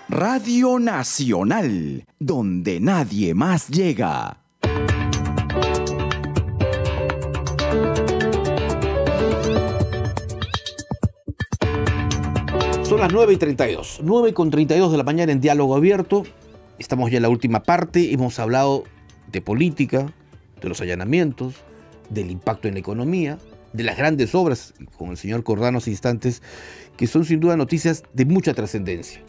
Radio Nacional, donde nadie más llega. Son las 9:32, 9:32 de la mañana en Diálogo Abierto. Estamos ya en la última parte, hemos hablado de política, de los allanamientos, del impacto en la economía, de las grandes obras, con el señor Cordano hace instantes, que son sin duda noticias de mucha trascendencia.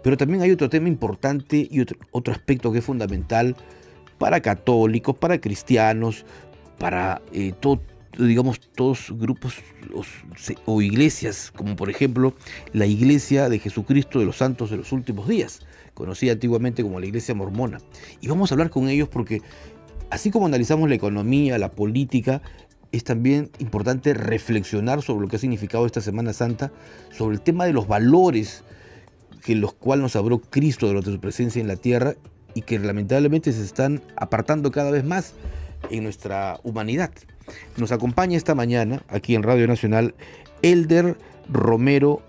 Pero también hay otro tema importante y otro aspecto que es fundamental para católicos, para cristianos, para todos grupos o iglesias, como por ejemplo la Iglesia de Jesucristo de los Santos de los Últimos Días, conocida antiguamente como la Iglesia Mormona. Y vamos a hablar con ellos porque, así como analizamos la economía, la política, es también importante reflexionar sobre lo que ha significado esta Semana Santa, sobre el tema de los valores que los cuales nos habló Cristo durante su presencia en la tierra y que lamentablemente se están apartando cada vez más en nuestra humanidad. Nos acompaña esta mañana aquí en Radio Nacional Elder Roberto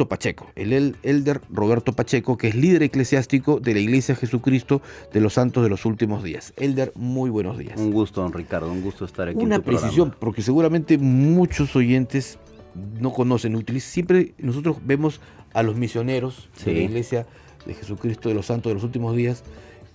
Pacheco, el Elder Roberto Pacheco, que es líder eclesiástico de la Iglesia Jesucristo de los Santos de los Últimos Días. Elder, muy buenos días. Un gusto, don Ricardo, un gusto estar aquí. Una precisión, porque seguramente muchos oyentes no conocen, siempre nosotros vemos a los misioneros de la Iglesia de Jesucristo de los Santos de los Últimos Días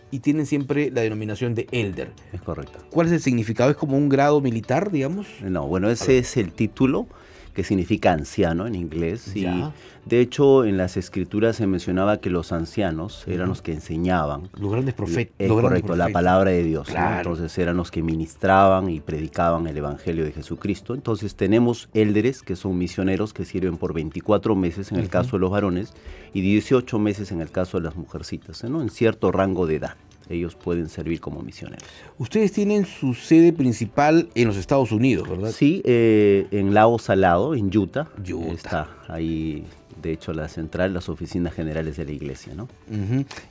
y tienen siempre la denominación de Elder. Es correcto. ¿Cuál es el significado? ¿Es como un grado militar, digamos? No, bueno, ese es el título que significa anciano en inglés. Ya. Y de hecho en las escrituras se mencionaba que los ancianos eran los que enseñaban. Los grandes profetas. Es correcto, la palabra de Dios. Claro. ¿No? Entonces eran los que ministraban y predicaban el Evangelio de Jesucristo. Entonces tenemos élderes, que son misioneros que sirven por 24 meses en el caso de los varones y 18 meses en el caso de las mujercitas, ¿no? En cierto rango de edad. Ellos pueden servir como misioneros. Ustedes tienen su sede principal en los Estados Unidos, ¿verdad? Sí, en Lago Salado, en Utah. Utah. Está ahí, de hecho, la central, las oficinas generales de la iglesia, ¿no?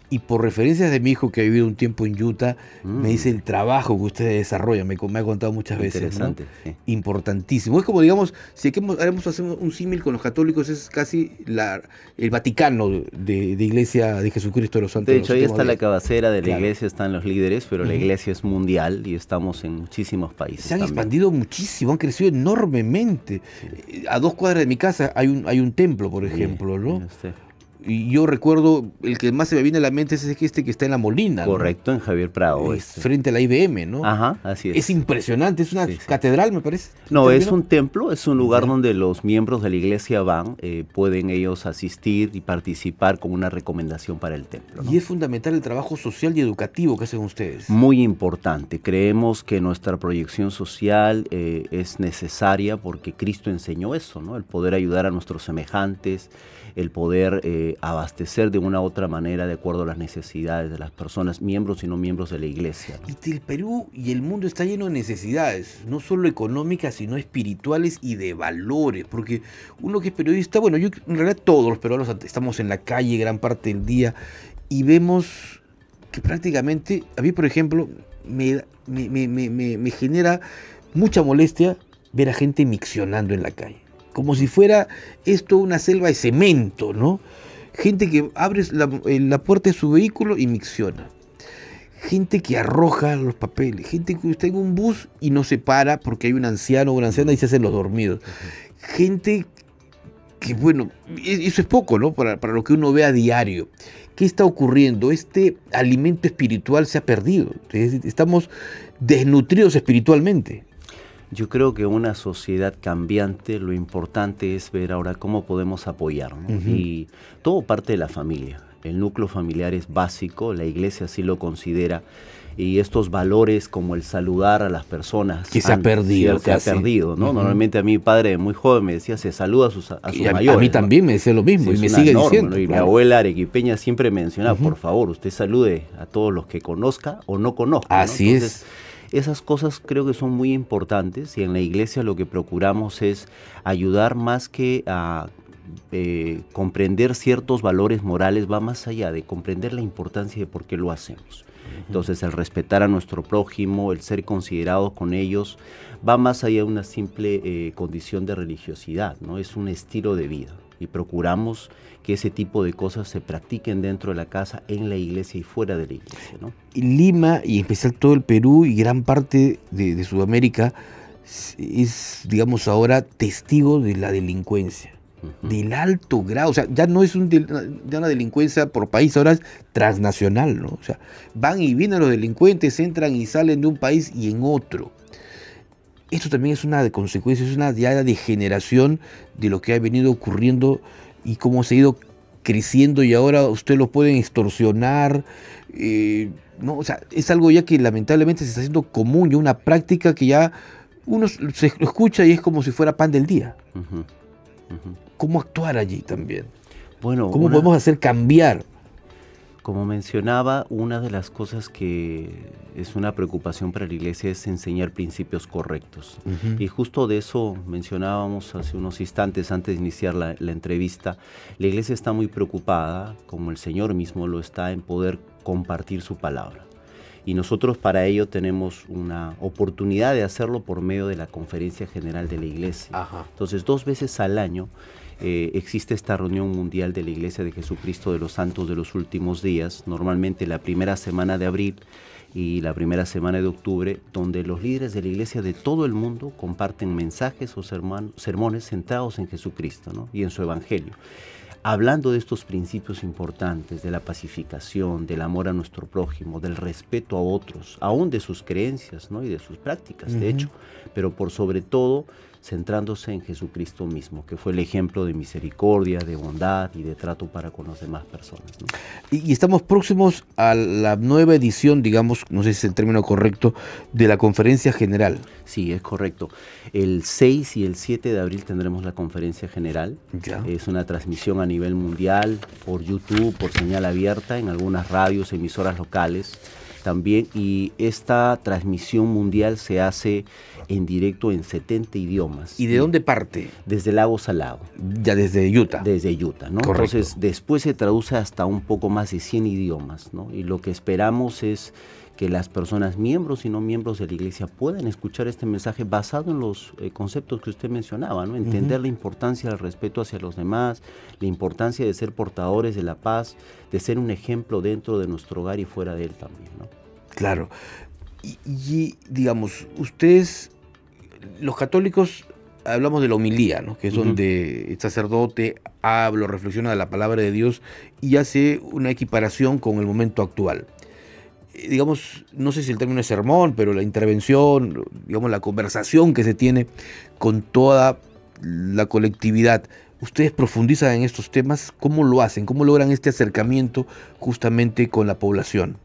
Y por referencias de mi hijo que ha vivido un tiempo en Utah, me dice el trabajo que ustedes desarrollan, me ha contado muchas veces, interesante, ¿no? sí. Importantísimo. Es como, digamos, si hacemos un símil con los católicos, es casi el Vaticano de Iglesia de Jesucristo de los Santos. De hecho, ahí está la cabecera de la Claro. iglesia, están los líderes, pero la iglesia es mundial y estamos en muchísimos países. Se han también. expandido muchísimo, han crecido enormemente. A 2 cuadras de mi casa hay un templo, por ejemplo, ¿no? Este, Y yo recuerdo, el que más se me viene a la mente es este que está en La Molina, ¿no? correcto, en Javier Prado. Frente a la IBM, ¿no? Ajá, así es. Es impresionante, es una catedral, me parece. No, es un templo, es un lugar donde los miembros de la iglesia van, pueden ellos asistir y participar con una recomendación para el templo, ¿no? Y es fundamental el trabajo social y educativo que hacen ustedes. Muy importante. Creemos que nuestra proyección social es necesaria porque Cristo enseñó eso, ¿no? El poder ayudar a nuestros semejantes, el poder abastecer de una u otra manera de acuerdo a las necesidades de las personas, miembros y no miembros de la iglesia, ¿no? Y el Perú y el mundo está lleno de necesidades, no solo económicas, sino espirituales y de valores, porque uno que es periodista, bueno, yo en realidad todos los peruanos estamos en la calle gran parte del día y vemos que prácticamente, a mí por ejemplo, me genera mucha molestia ver a gente miccionando en la calle, como si fuera esto una selva de cemento, ¿no? Gente que abre la puerta de su vehículo y micciona. Gente que arroja los papeles. Gente que está en un bus y no se para porque hay un anciano o una anciana y se hacen los dormidos. Gente que, bueno, eso es poco, ¿no? Para lo que uno ve a diario. ¿Qué está ocurriendo? Este alimento espiritual se ha perdido. Estamos desnutridos espiritualmente. Yo creo que una sociedad cambiante, lo importante es ver ahora cómo podemos apoyar, ¿no? Y todo parte de la familia. El núcleo familiar es básico, la iglesia así lo considera, y estos valores como el saludar a las personas que se ha perdido, ¿no? Normalmente a mi padre muy joven me decía se saluda a sus mayores. A mí también me decía lo mismo, sí, y me sigue norma, diciendo, ¿no? Y claro. mi abuela arequipeña siempre mencionaba, por favor, usted salude a todos los que conozca o no conozca, ¿no? Así Entonces, esas cosas creo que son muy importantes y en la iglesia lo que procuramos es ayudar más que a comprender ciertos valores morales, va más allá de comprender la importancia de por qué lo hacemos. Entonces el respetar a nuestro prójimo, el ser considerados con ellos, va más allá de una simple condición de religiosidad, ¿no? Es un estilo de vida. y procuramos que ese tipo de cosas se practiquen dentro de la casa, en la iglesia y fuera de la iglesia, ¿no? Lima, y en especial todo el Perú y gran parte de Sudamérica, es, digamos, ahora testigo de la delincuencia, del alto grado. O sea, ya no es ya una delincuencia por país, ahora es transnacional, ¿no? O sea, van y vienen los delincuentes, entran y salen de un país y en otro. Esto también es una de consecuencias, es una ya degeneración de lo que ha venido ocurriendo y cómo se ha ido creciendo, y ahora usted lo pueden extorsionar, ¿no? O sea, es algo ya que lamentablemente se está haciendo común, ya una práctica que ya uno se escucha y es como si fuera pan del día. ¿Cómo actuar allí también? Bueno, ¿Cómo podemos hacer cambiar? Como mencionaba, una de las cosas que es una preocupación para la iglesia es enseñar principios correctos. Y justo de eso mencionábamos hace unos instantes antes de iniciar la entrevista. La iglesia está muy preocupada, como el Señor mismo lo está, en poder compartir su palabra. Y nosotros para ello tenemos una oportunidad de hacerlo por medio de la Conferencia General de la Iglesia. Entonces, 2 veces al año existe esta reunión mundial de la Iglesia de Jesucristo de los Santos de los Últimos Días, normalmente la primera semana de abril y la primera semana de octubre, donde los líderes de la Iglesia de todo el mundo comparten mensajes o sermones centrados en Jesucristo, ¿no? Y en su Evangelio, hablando de estos principios importantes, de la pacificación, del amor a nuestro prójimo, del respeto a otros, aún de sus creencias, ¿no? Y de sus prácticas, de hecho, pero por sobre todo centrándose en Jesucristo mismo, que fue el ejemplo de misericordia, de bondad y de trato para con las demás personas, ¿no? Y estamos próximos a la nueva edición, digamos, no sé si es el término correcto, de la Conferencia General. Sí, es correcto. El 6 y el 7 de abril tendremos la Conferencia General. Ya. Es una transmisión a nivel mundial, por YouTube, por señal abierta, en algunas radios, emisoras locales también. Y esta transmisión mundial se hace en directo en 70 idiomas. ¿Y de dónde parte? Desde Lagos a Lago. Ya desde Utah. Desde Utah, ¿no? Correcto. Entonces, después se traduce hasta un poco más de 100 idiomas, ¿no? Y lo que esperamos es que las personas, miembros y no miembros de la iglesia, puedan escuchar este mensaje basado en los conceptos que usted mencionaba, ¿no? Entender la importancia del respeto hacia los demás, la importancia de ser portadores de la paz, de ser un ejemplo dentro de nuestro hogar y fuera de él también, ¿no? Claro. Y digamos, ustedes, los católicos, hablamos de la homilía, ¿no? Que es donde el sacerdote habla, reflexiona de la palabra de Dios y hace una equiparación con el momento actual. Digamos, no sé si el término es sermón, pero la intervención, digamos, la conversación que se tiene con toda la colectividad. ¿Ustedes profundizan en estos temas? ¿Cómo lo hacen? ¿Cómo logran este acercamiento justamente con la población?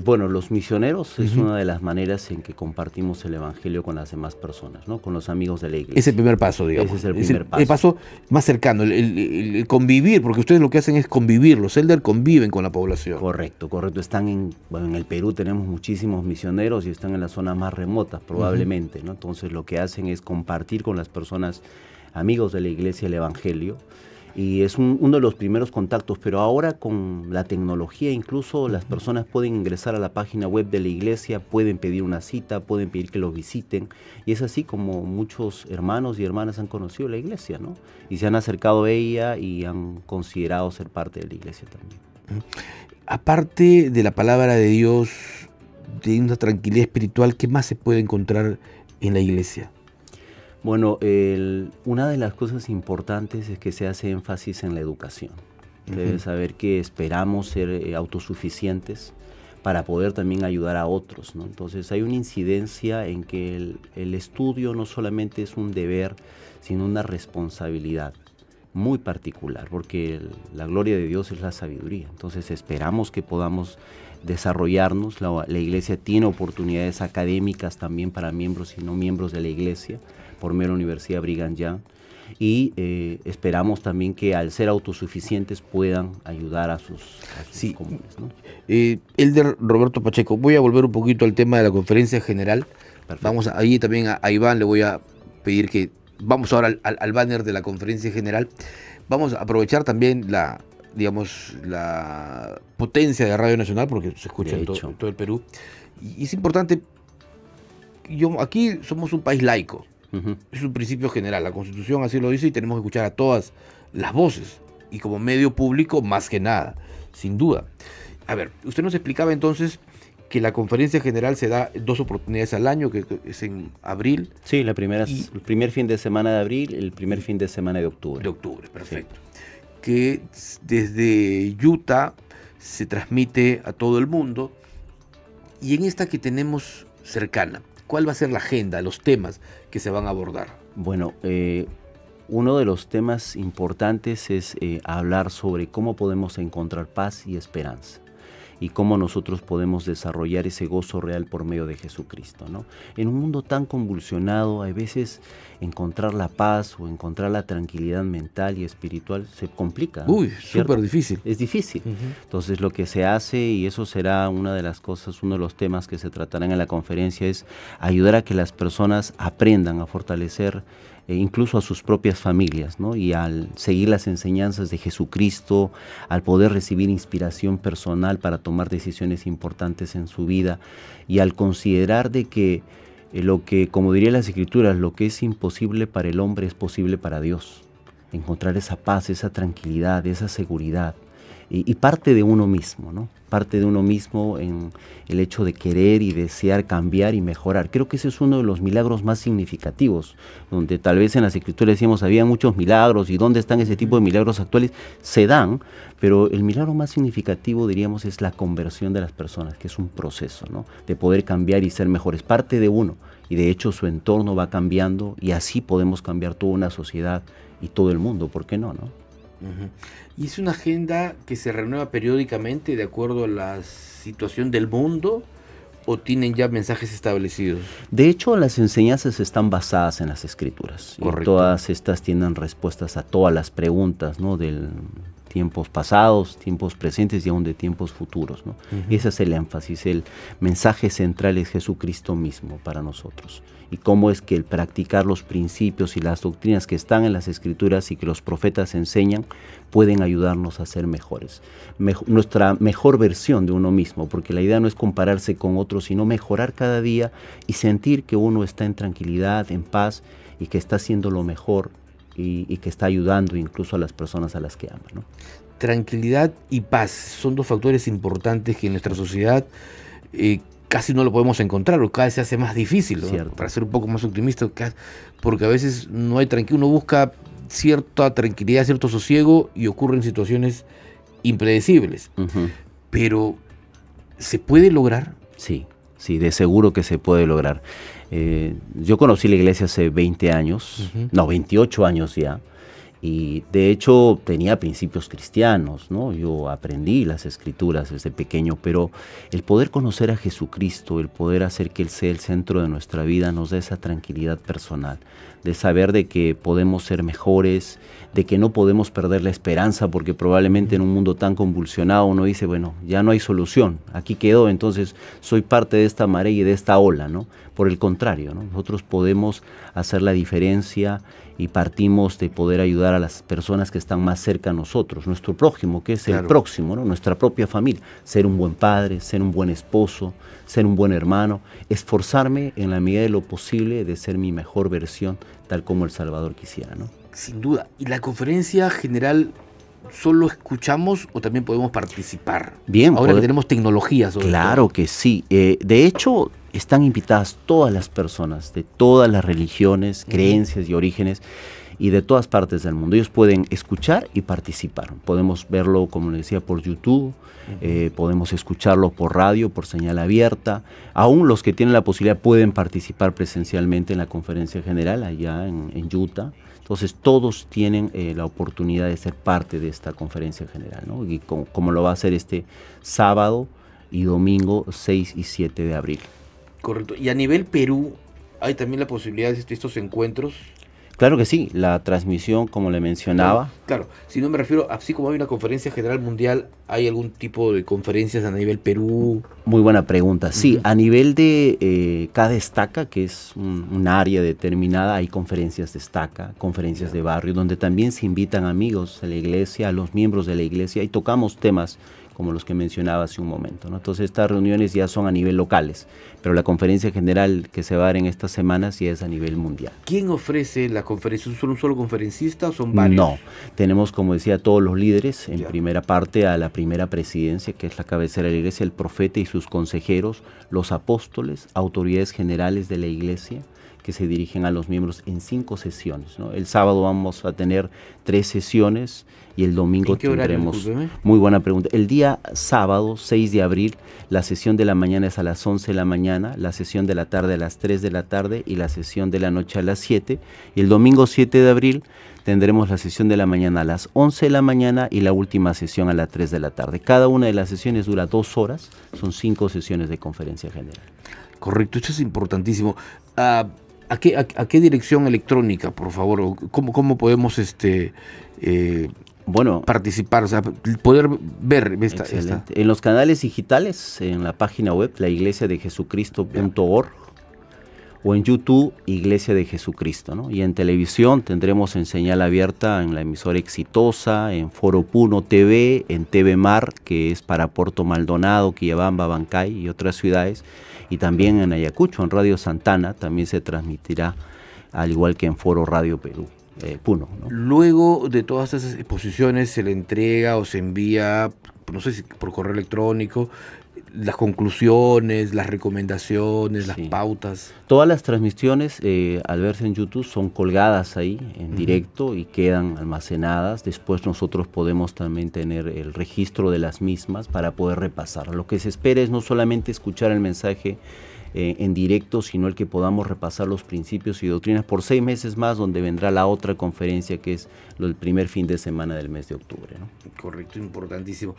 Bueno, los misioneros es una de las maneras en que compartimos el Evangelio con las demás personas, ¿no? Con los amigos de la iglesia. Es el primer paso, digamos. Ese es el primer paso. El paso más cercano, el convivir, porque ustedes lo que hacen es convivir, los elders conviven con la población. Correcto, correcto. Están en el Perú tenemos muchísimos misioneros y están en las zonas más remotas, probablemente, ¿no? Entonces lo que hacen es compartir con las personas, amigos de la iglesia, el Evangelio. Y es uno de los primeros contactos, pero ahora con la tecnología incluso las personas pueden ingresar a la página web de la iglesia, pueden pedir una cita, pueden pedir que los visiten, y es así como muchos hermanos y hermanas han conocido la iglesia, ¿no? Y se han acercado a ella y han considerado ser parte de la iglesia también. Aparte de la palabra de Dios, de una tranquilidad espiritual, ¿qué más se puede encontrar en la iglesia? Bueno, una de las cosas importantes es que se hace énfasis en la educación. Debes saber que esperamos ser autosuficientes para poder también ayudar a otros, ¿no? Entonces hay una incidencia en que el estudio no solamente es un deber, sino una responsabilidad muy particular, porque la gloria de Dios es la sabiduría. Entonces esperamos que podamos desarrollarnos. La iglesia tiene oportunidades académicas también para miembros y no miembros de la iglesia, por medio de la Universidad Brigham Young, y esperamos también que al ser autosuficientes puedan ayudar a sus comunes, ¿no? Elder Roberto Pacheco, voy a volver un poquito al tema de la Conferencia General. Perfecto. Vamos ahí también a Iván le voy a pedir que vamos ahora al banner de la Conferencia General. Vamos a aprovechar también la potencia de Radio Nacional, porque se escucha en todo el Perú. Y es importante, aquí somos un país laico. Ujú. Es un principio general, la Constitución así lo dice y tenemos que escuchar a todas las voces. Y como medio público, más que nada, sin duda. A ver, usted nos explicaba entonces que la conferencia general se da 2 oportunidades al año, que es en abril. Sí, la primera, Y- el primer fin de semana de abril, el primer fin de semana de octubre. De octubre, perfecto. Que desde Utah se transmite a todo el mundo. Y en esta que tenemos cercana, ¿cuál va a ser la agenda, los temas que se van a abordar? Bueno, uno de los temas importantes es hablar sobre cómo podemos encontrar paz y esperanza y cómo nosotros podemos desarrollar ese gozo real por medio de Jesucristo, ¿no? En un mundo tan convulsionado, a veces encontrar la paz o encontrar la tranquilidad mental y espiritual se complica, ¿no? Uy, ¿Cierto? súper difícil. Es difícil. Ujú. Entonces lo que se hace, y eso será una de las cosas, uno de los temas que se tratarán en la conferencia, es ayudar a que las personas aprendan a fortalecer incluso a sus propias familias, ¿no? Y al seguir las enseñanzas de Jesucristo, al poder recibir inspiración personal para tomar decisiones importantes en su vida, y al considerar de que lo que, como diría las Escrituras, lo que es imposible para el hombre es posible para Dios. Encontrar esa paz, esa tranquilidad, esa seguridad. Y parte de uno mismo, ¿no? Parte de uno mismo en el hecho de querer y desear cambiar y mejorar. Creo que ese es uno de los milagros más significativos, donde tal vez en las Escrituras decíamos había muchos milagros y dónde están ese tipo de milagros actuales. Se dan, pero el milagro más significativo, diríamos, es la conversión de las personas, que es un proceso, ¿no? De poder cambiar y ser mejores. Parte de uno, y de hecho su entorno va cambiando, y así podemos cambiar toda una sociedad y todo el mundo, ¿por qué no, no? Ujú. Y es una agenda que se renueva periódicamente de acuerdo a la situación del mundo, o tienen ya mensajes establecidos. De hecho, las enseñanzas están basadas en las Escrituras. Correcto. Y todas estas tienen respuestas a todas las preguntas, ¿no? Del tiempos pasados, tiempos presentes y aún de tiempos futuros, ¿no? Ujú. Ese es el énfasis, el mensaje central es Jesucristo mismo para nosotros. Y cómo es que el practicar los principios y las doctrinas que están en las Escrituras y que los profetas enseñan pueden ayudarnos a ser mejores. Nuestra mejor versión de uno mismo, porque la idea no es compararse con otros, sino mejorar cada día y sentir que uno está en tranquilidad, en paz y que está haciendo lo mejor y que está ayudando incluso a las personas a las que ama, ¿no? Tranquilidad y paz son 2 factores importantes que en nuestra sociedad casi no lo podemos encontrar, o cada vez se hace más difícil, ¿no? Cierto. Para ser un poco más optimista, porque a veces no hay tranquilidad, uno busca cierta tranquilidad, cierto sosiego, y ocurren situaciones impredecibles. Ujú. Pero, ¿se puede lograr? Sí, sí, de seguro que se puede lograr. Yo conocí la iglesia hace 20 años, Ujú. no, 28 años ya, y de hecho tenía principios cristianos, ¿no? Yo aprendí las Escrituras desde pequeño, pero el poder conocer a Jesucristo, el poder hacer que Él sea el centro de nuestra vida, nos da esa tranquilidad personal, de saber de que podemos ser mejores, de que no podemos perder la esperanza, porque probablemente en un mundo tan convulsionado uno dice, bueno, ya no hay solución, aquí quedó, entonces soy parte de esta marea y de esta ola, ¿no? Por el contrario, ¿no? Nosotros podemos hacer la diferencia y partimos de poder ayudar a las personas que están más cerca a nosotros, nuestro prójimo, que es Claro. el próximo, ¿no? Nuestra propia familia, ser un buen padre, ser un buen esposo, ser un buen hermano, esforzarme en la medida de lo posible de ser mi mejor versión, tal como el Salvador quisiera, ¿no? Sin duda. ¿Y la conferencia general solo escuchamos o también podemos participar? Bien, Ahora que tenemos tecnología sobre claro todo. que sí. De hecho, están invitadas todas las personas de todas las religiones, creencias y orígenes y de todas partes del mundo. Ellos pueden escuchar y participar. Podemos verlo, como les decía, por YouTube, podemos escucharlo por radio, por señal abierta. Aún los que tienen la posibilidad pueden participar presencialmente en la conferencia general allá en Utah. Entonces todos tienen la oportunidad de ser parte de esta conferencia general, ¿no? Y como lo va a hacer este sábado y domingo 6 y 7 de abril. Correcto. Y a nivel Perú, ¿hay también la posibilidad de estos encuentros? Claro que sí, la transmisión, como le mencionaba. Claro, si no me refiero, así como hay una conferencia general mundial, ¿hay algún tipo de conferencias a nivel Perú? Muy buena pregunta. Sí, Ujú. a nivel de cada estaca, que es un área determinada, hay conferencias de estaca, conferencias de barrio, donde también se invitan amigos de la iglesia, a los miembros de la iglesia, y tocamos temas como los que mencionaba hace un momento, ¿no? Entonces estas reuniones ya son a nivel locales, pero la conferencia general que se va a dar en estas semanas ya es a nivel mundial. ¿Quién ofrece la conferencia? ¿Es un solo conferencista o son varios? No, tenemos, como decía, todos los líderes en primera parte a la primera presidencia, que es la cabecera de la iglesia, el profeta y sus consejeros, los apóstoles, autoridades generales de la iglesia, que se dirigen a los miembros en 5 sesiones, ¿no? El sábado vamos a tener 3 sesiones y el domingo tendremos... Horario, muy buena pregunta. El día sábado, 6 de abril, la sesión de la mañana es a las 11 de la mañana, la sesión de la tarde a las 3 de la tarde y la sesión de la noche a las 7. Y el domingo 7 de abril tendremos la sesión de la mañana a las 11 de la mañana y la última sesión a las 3 de la tarde. Cada una de las sesiones dura 2 horas, son 5 sesiones de conferencia general. Correcto, esto es importantísimo. ¿A qué dirección electrónica, por favor? ¿Cómo podemos participar? O sea, poder ver esta. En los canales digitales, en la página web, laiglesiadejesucristo.org, o en YouTube, Iglesia de Jesucristo, ¿no? Y en televisión tendremos en señal abierta en la emisora Exitosa, en Foro Puno TV, en TV Mar, que es para Puerto Maldonado, Quillabamba, Bancay y otras ciudades, y también en Ayacucho, en Radio Santana, también se transmitirá, al igual que en Foro Radio Perú, Puno, ¿no? Luego de todas esas exposiciones se le entrega o se envía, no sé si por correo electrónico, las conclusiones, las recomendaciones, las pautas. Todas las transmisiones, al verse en YouTube, son colgadas ahí en directo y quedan almacenadas. Después nosotros podemos también tener el registro de las mismas para poder repasar. Lo que se espera es no solamente escuchar el mensaje en directo, sino el que podamos repasar los principios y doctrinas por 6 meses más, donde vendrá la otra conferencia, que es el primer fin de semana del mes de octubre, ¿no? Correcto, importantísimo.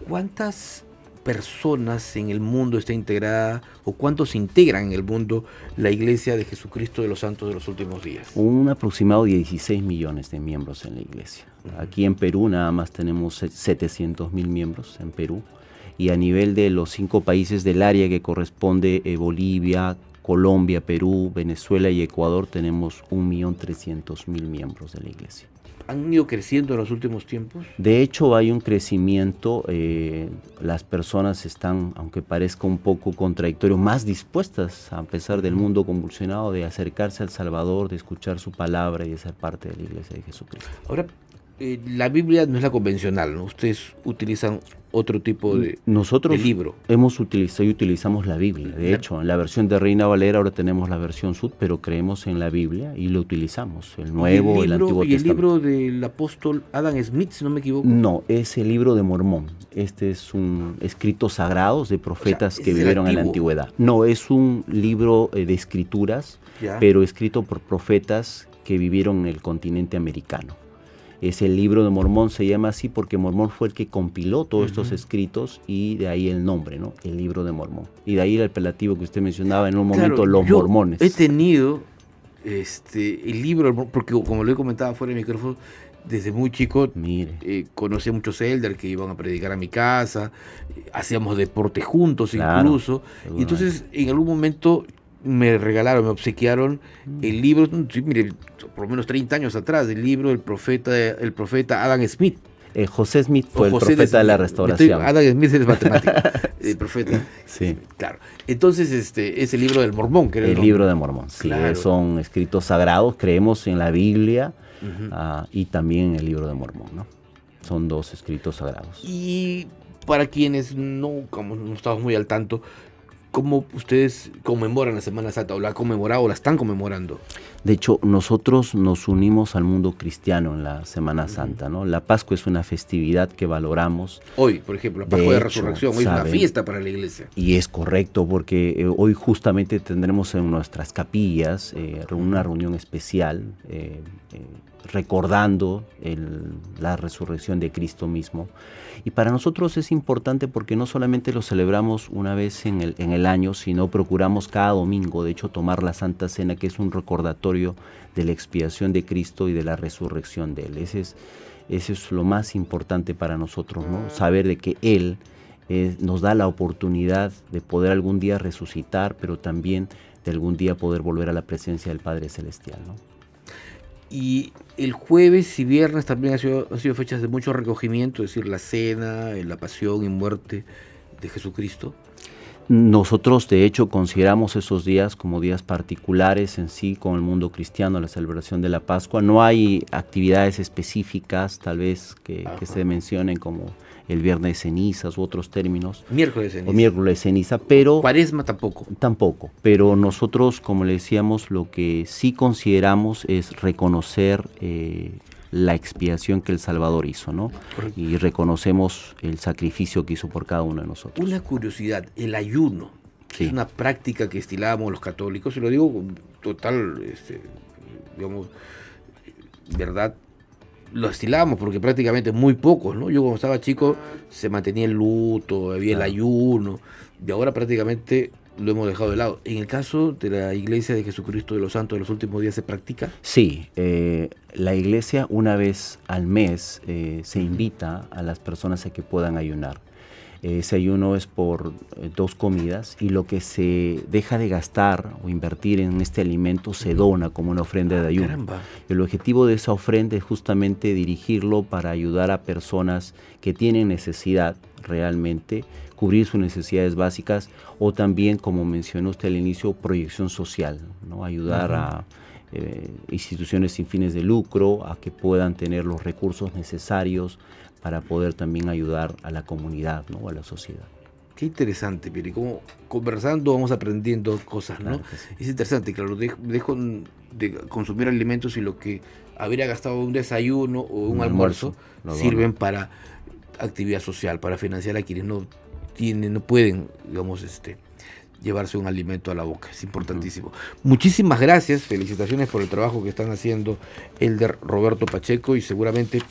¿Cuántas personas en el mundo está integrada o cuántos integran en el mundo la Iglesia de Jesucristo de los Santos de los Últimos Días? Un aproximado de 16 millones de miembros en la iglesia. Aquí en Perú nada más tenemos 700,000 miembros en Perú, y a nivel de los 5 países del área que corresponde Bolivia, Colombia, Perú, Venezuela y Ecuador, tenemos 1.300.000 miembros de la iglesia. ¿Han ido creciendo en los últimos tiempos? De hecho, hay un crecimiento. Las personas están, aunque parezca un poco contradictorio, más dispuestas, a pesar del mundo convulsionado, de acercarse al Salvador, de escuchar su palabra y de ser parte de la Iglesia de Jesucristo. Ahora, la Biblia no es la convencional, ¿no? Ustedes utilizan otro tipo de libro. Utilizamos la Biblia. De hecho, en la versión de Reina Valera ahora tenemos la versión Sud, pero creemos en la Biblia y lo utilizamos, el Nuevo, el Antiguo Testamento. ¿Y el libro del apóstol Adam Smith, si no me equivoco? No, es el libro de Mormón. Este es un escritos sagrados de profetas que vivieron en la antigüedad. No, es un libro de escrituras, pero escrito por profetas que vivieron en el continente americano. Es el libro de Mormón, se llama así porque Mormón fue el que compiló todos estos escritos, y de ahí el nombre, ¿no? El libro de Mormón. Y de ahí el apelativo que usted mencionaba en un momento, los mormones. He tenido el libro, porque como lo he comentado fuera de micrófono, desde muy chico conocí a muchos elders que iban a predicar a mi casa, hacíamos deporte juntos incluso, y entonces en algún momento me regalaron, me obsequiaron el libro, mire, por lo menos 30 años atrás, el libro del profeta Adam Smith. José Smith fue el profeta de la restauración. Adam Smith es matemático, el profeta. Sí. Claro. Entonces, es el libro del Mormón. Que era el libro de Mormón, sí. Claro. Son escritos sagrados, creemos en la Biblia y también en el libro de Mormón, ¿no? Son 2 escritos sagrados. Y para quienes no estamos muy al tanto, ¿cómo ustedes conmemoran la Semana Santa? ¿O la han conmemorado o la están conmemorando? De hecho, nosotros nos unimos al mundo cristiano en la Semana Santa, ¿no? La Pascua es una festividad que valoramos. Hoy, por ejemplo, la Pascua de Resurrección, hoy es una fiesta para la iglesia. Y es correcto, porque hoy justamente tendremos en nuestras capillas una reunión especial recordando la resurrección de Cristo mismo. Y para nosotros es importante porque no solamente lo celebramos una vez en el año, sino procuramos cada domingo, de hecho, tomar la Santa Cena, que es un recordatorio de la expiación de Cristo y de la resurrección de Él. Ese es lo más importante para nosotros, ¿no? Saber de que Él nos da la oportunidad de poder algún día resucitar, pero también de algún día poder volver a la presencia del Padre Celestial, ¿no? Y el jueves y viernes también han sido fechas de mucho recogimiento, es decir, la cena, la pasión y muerte de Jesucristo. Nosotros, de hecho, consideramos esos días como días particulares en sí con el mundo cristiano, la celebración de la Pascua. No hay actividades específicas, tal vez, que se mencionen como el Viernes de Cenizas u otros términos. Miércoles de Ceniza. O Miércoles de Ceniza, pero... Cuaresma tampoco. Tampoco, pero nosotros, como le decíamos, lo que sí consideramos es reconocer la expiación que el Salvador hizo, ¿no? Correcto. Y reconocemos el sacrificio que hizo por cada uno de nosotros. Una curiosidad, el ayuno, sí, es una práctica que estilábamos los católicos, y lo digo con total, digamos, verdad, lo estilábamos porque prácticamente muy pocos, ¿no? Yo cuando estaba chico se mantenía el luto, había el ayuno, y ahora prácticamente lo hemos dejado de lado. ¿En el caso de la Iglesia de Jesucristo de los Santos de los Últimos Días se practica? Sí, la Iglesia una vez al mes se invita a las personas a que puedan ayunar. Ese ayuno es por 2 comidas y lo que se deja de gastar o invertir en este alimento se dona como una ofrenda de ayuno. Caramba. El objetivo de esa ofrenda es justamente dirigirlo para ayudar a personas que tienen necesidad realmente, cubrir sus necesidades básicas o también, como mencionó usted al inicio, proyección social, ¿no? Ayudar a instituciones sin fines de lucro a que puedan tener los recursos necesarios para poder también ayudar a la comunidad, ¿no? A la sociedad. Qué interesante, Pierre, como conversando vamos aprendiendo cosas, ¿no? Claro que sí. Es interesante, claro, dejo de consumir alimentos y lo que habría gastado un desayuno o un almuerzo sirven para actividad social, para financiar a quienes no pueden, digamos, llevarse un alimento a la boca. Es importantísimo. Muchísimas gracias, felicitaciones por el trabajo que están haciendo Elder Roberto Pacheco, y seguramente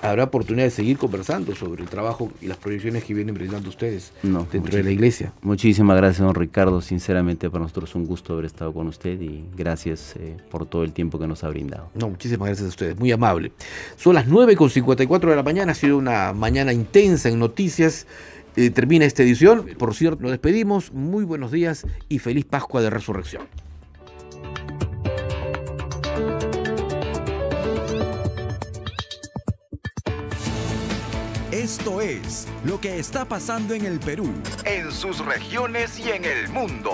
habrá oportunidad de seguir conversando sobre el trabajo y las proyecciones que vienen brindando ustedes dentro de la iglesia. Muchísimas gracias, don Ricardo. Sinceramente, para nosotros es un gusto haber estado con usted y gracias por todo el tiempo que nos ha brindado. No, muchísimas gracias a ustedes, muy amable. Son las 9:54 de la mañana, ha sido una mañana intensa en noticias. Termina esta edición. Por cierto, nos despedimos. Muy buenos días y feliz Pascua de Resurrección. Esto es lo que está pasando en el Perú, en sus regiones y en el mundo.